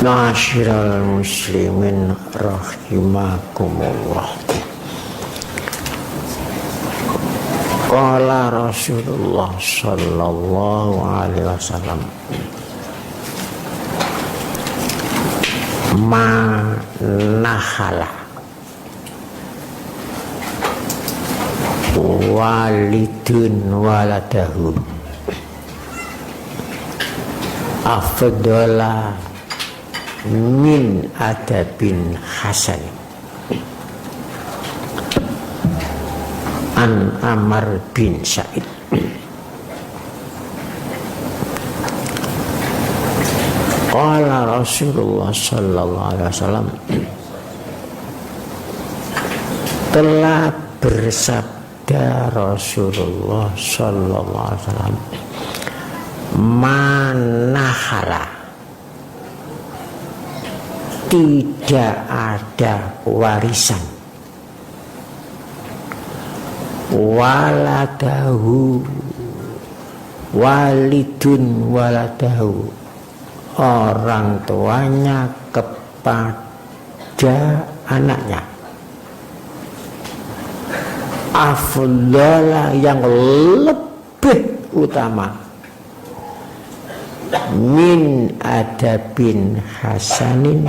Ma'asyiral muslimin rahimakumullah. Qala Rasulullah sallallahu alaihi wasallam, ma nahala walidun waladahu afdala min adabin hasan an Amr bin Sa'id. Qala Rasulullah sallallahu alaihi wasallam, telah bersabda Rasulullah sallallahu alaihi wasallam, manahala, tidak ada warisan, waladahu walidun waladahu, orang tuanya kepada anaknya, afdala, yang lebih utama, min adabin hasanin,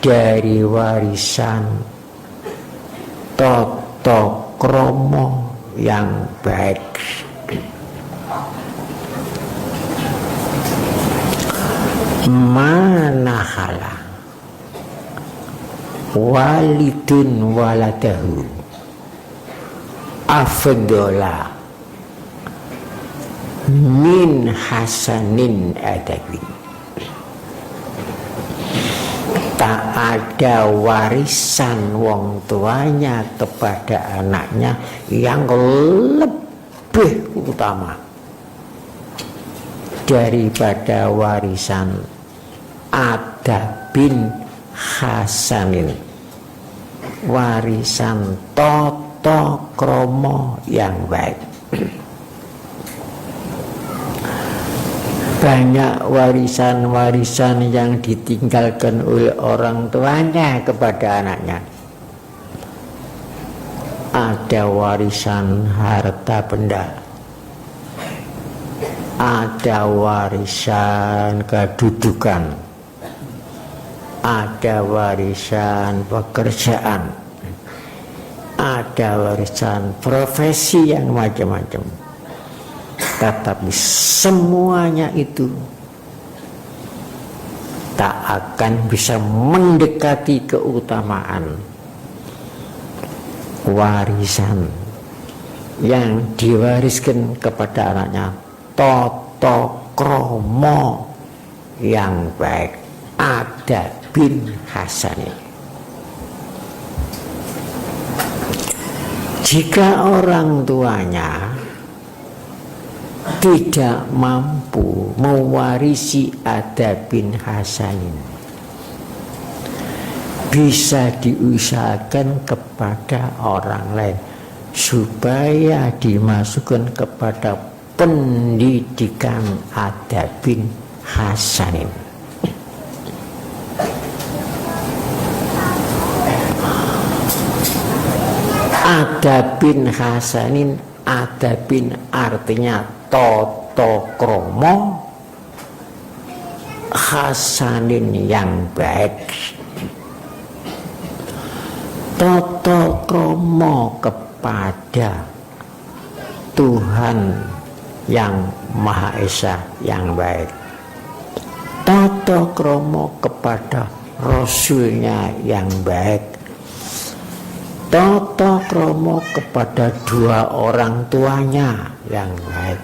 dari warisan toto kromo yang baik. Manahala walidun waladahu afdola min hasanin adabin. Tak ada warisan wong tuanya kepada anaknya yang lebih utama daripada warisan adabin hasanin, warisan toto kromo yang baik. Banyak warisan-warisan yang ditinggalkan oleh orang tuanya kepada anaknya. Ada warisan harta benda, ada warisan kedudukan, ada warisan pekerjaan, ada warisan profesi yang macam-macam. Tetapi semuanya itu tak akan bisa mendekati keutamaan warisan yang diwariskan kepada anaknya toto kromo yang baik, ada bin hasanin. Jika orang tuanya tidak mampu mewarisi adabin hasanin, bisa diusahakan kepada orang lain supaya dimasukkan kepada pendidikan adabin hasanin. Adabin hasanin, adabin artinya toto kromo, hasanin yang baik. Toto kromo kepada Tuhan yang Maha Esa yang baik. Toto kromo kepada Rasulnya yang baik. Toto kromo kepada dua orang tuanya yang baik.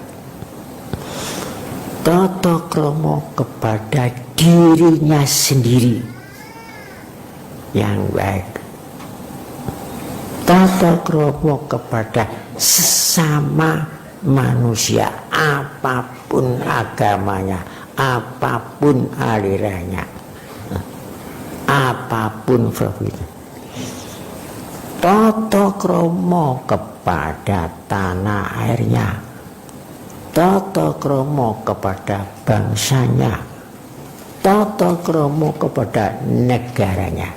Toto kromo kepada dirinya sendiri yang baik. Toto kromo kepada sesama manusia, apapun agamanya, apapun alirannya, apapun profilnya. Toto kromo kepada tanah airnya, toto kromo kepada bangsanya, tata krama kepada negaranya.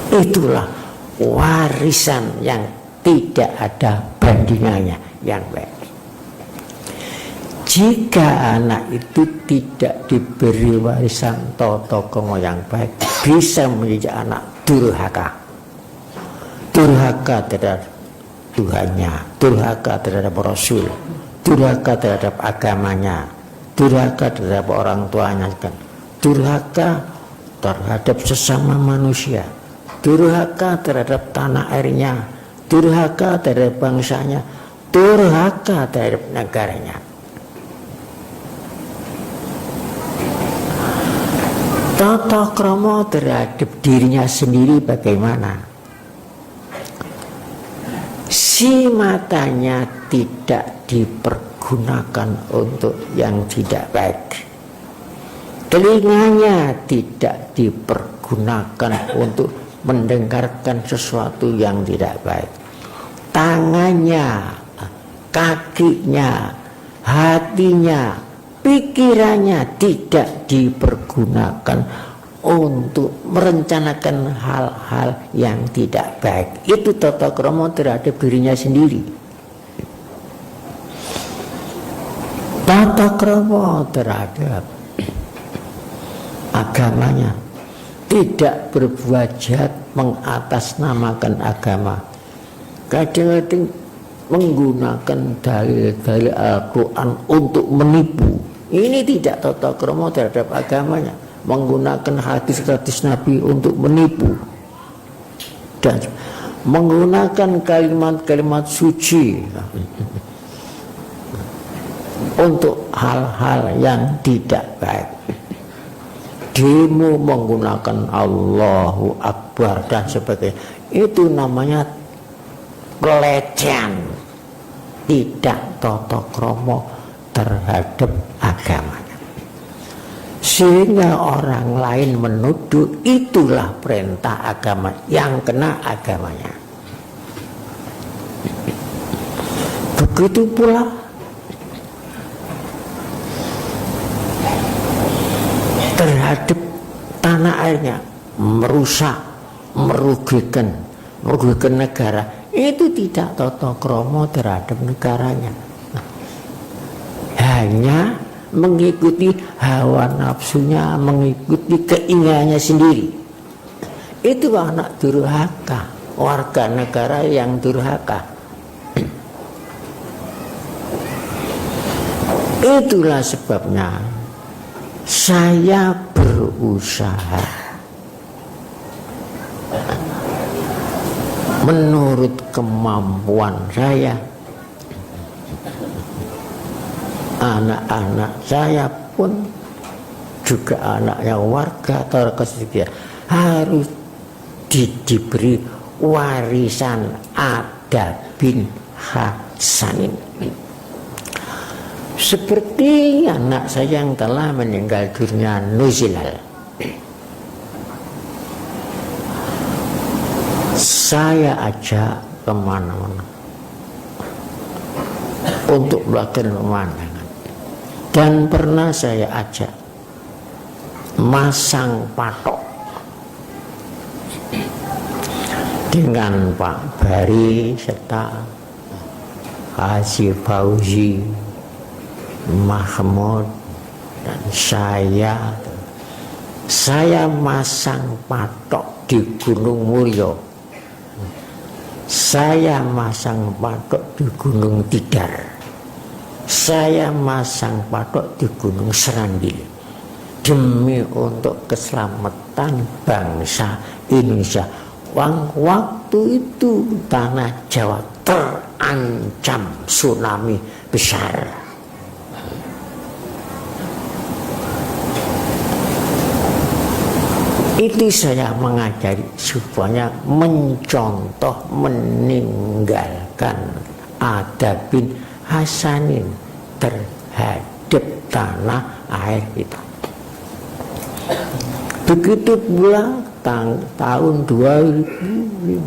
Itulah warisan yang tidak ada bandingannya yang baik. Jika anak itu tidak diberi warisan tata krama yang baik, bisa menjadi anak durhaka. Durhaka terhadap Tuhannya, durhaka terhadap Rasul, durhaka terhadap agamanya, durhaka terhadap orang tuanya, durhaka terhadap sesama manusia, durhaka terhadap tanah airnya, durhaka terhadap bangsanya, durhaka terhadap negaranya. Tata krama terhadap dirinya sendiri bagaimana? Si matanya tidak dipergunakan untuk yang tidak baik, telinganya tidak dipergunakan untuk mendengarkan sesuatu yang tidak baik, tangannya, kakinya, hatinya, pikirannya tidak dipergunakan untuk merencanakan hal-hal yang tidak baik. Itu tata krama terhadap dirinya sendiri. Tata krama terhadap agamanya, tidak berbuat jahat mengatasnamakan agama. Kadang-kadang menggunakan dalil-dalil Al-Quran untuk menipu. Ini tidak tata krama terhadap agamanya. Menggunakan hadis-hadis Nabi untuk menipu dan menggunakan kalimat-kalimat suci untuk hal-hal yang tidak baik. Demo menggunakan Allahu Akbar dan sebagainya, itu namanya pelecehan, tidak tata krama terhadap agama. Sehingga orang lain menuduh itulah perintah agama, yang kena agamanya. Begitu pula terhadap tanah airnya, merusak, merugikan negara, itu tidak tata krama terhadap negaranya. Hanya mengikuti hawa nafsunya, mengikuti keinginannya sendiri. Itu anak durhaka, warga negara yang durhaka. Itulah sebabnya saya berusaha menurut kemampuan saya. Anak-anak saya pun juga anaknya warga terkesedia harus diberi warisan adabin hasanin. Seperti anak saya yang telah meninggal dunia Nuzilal, saya ajak kemana-mana untuk melakukan pemandangan. Dan pernah saya ajak masang patok dengan Pak Bari serta Haji Fauzi, Mahmud dan saya masang patok di Gunung Mulyo, saya masang patok di Gunung Tidar, saya masang patok di Gunung Serambil demi untuk keselamatan bangsa Indonesia. Waktu itu tanah Jawa terancam tsunami besar. Itu saya mengajari supaya mencontoh, meninggalkan adabin hasanin terhadap tanah air itu. Begitu pula tahun 2005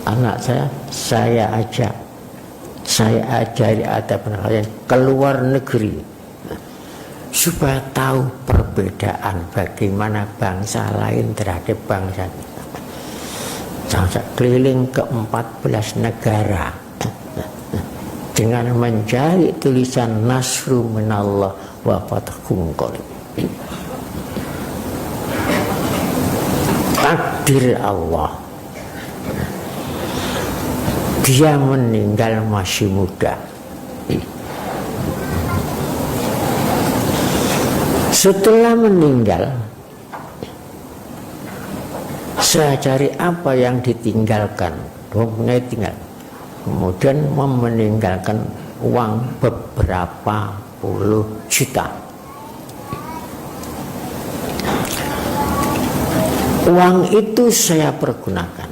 anak saya ajari adab hasanin keluar negeri. supaya tahu perbedaan bagaimana bangsa lain terhadap bangsa kita. Sampai keliling ke 14 negara dengan mencari tulisan Nasru minallah wa fathun qarib. Takdir Allah, dia meninggal masih muda. Setelah meninggal, saya cari apa yang ditinggalkan. Kemudian meninggalkan uang beberapa puluh juta. Uang itu saya pergunakan.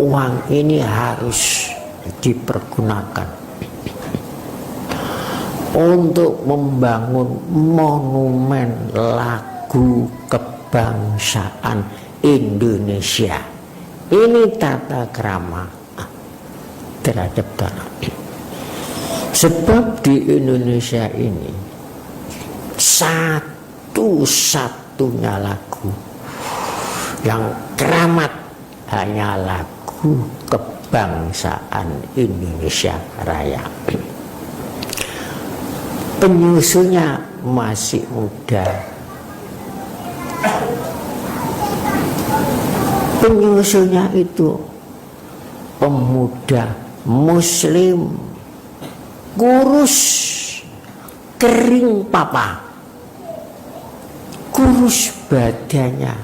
Uang ini harus dipergunakan untuk membangun monumen lagu kebangsaan Indonesia. Ini tata krama terhadap tanah. Sebab di Indonesia ini satu-satunya lagu yang keramat hanya lagu kebangsaan Indonesia Raya. Penyusunnya masih muda. Penyusunnya itu pemuda Muslim, kurus, kering papa, kurus badannya,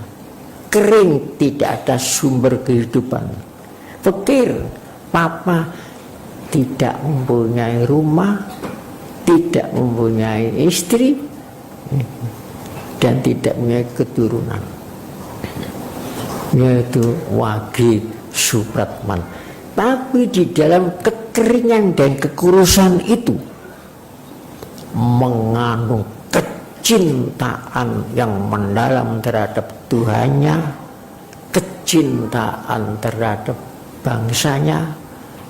kering, tidak ada sumber kehidupan. Pikir, papa tidak mempunyai rumah, tidak mempunyai istri, dan tidak mempunyai keturunan, yaitu Wage Supratman. Tapi di dalam kekeringan dan kekurusan itu mengandung kecintaan yang mendalam terhadap Tuhannya, kecintaan terhadap bangsanya,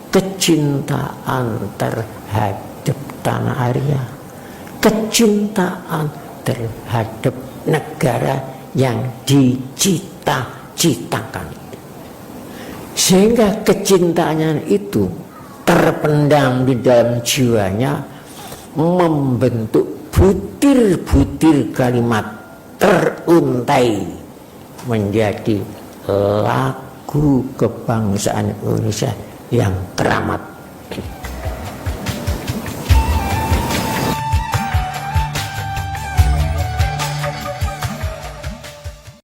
kecintaan terhadap tanah airnya, kecintaan terhadap negara yang dicita-citakan. Sehingga kecintaannya itu terpendam di dalam jiwanya, membentuk butir-butir kalimat teruntai menjadi lagu kebangsaan Indonesia yang keramat.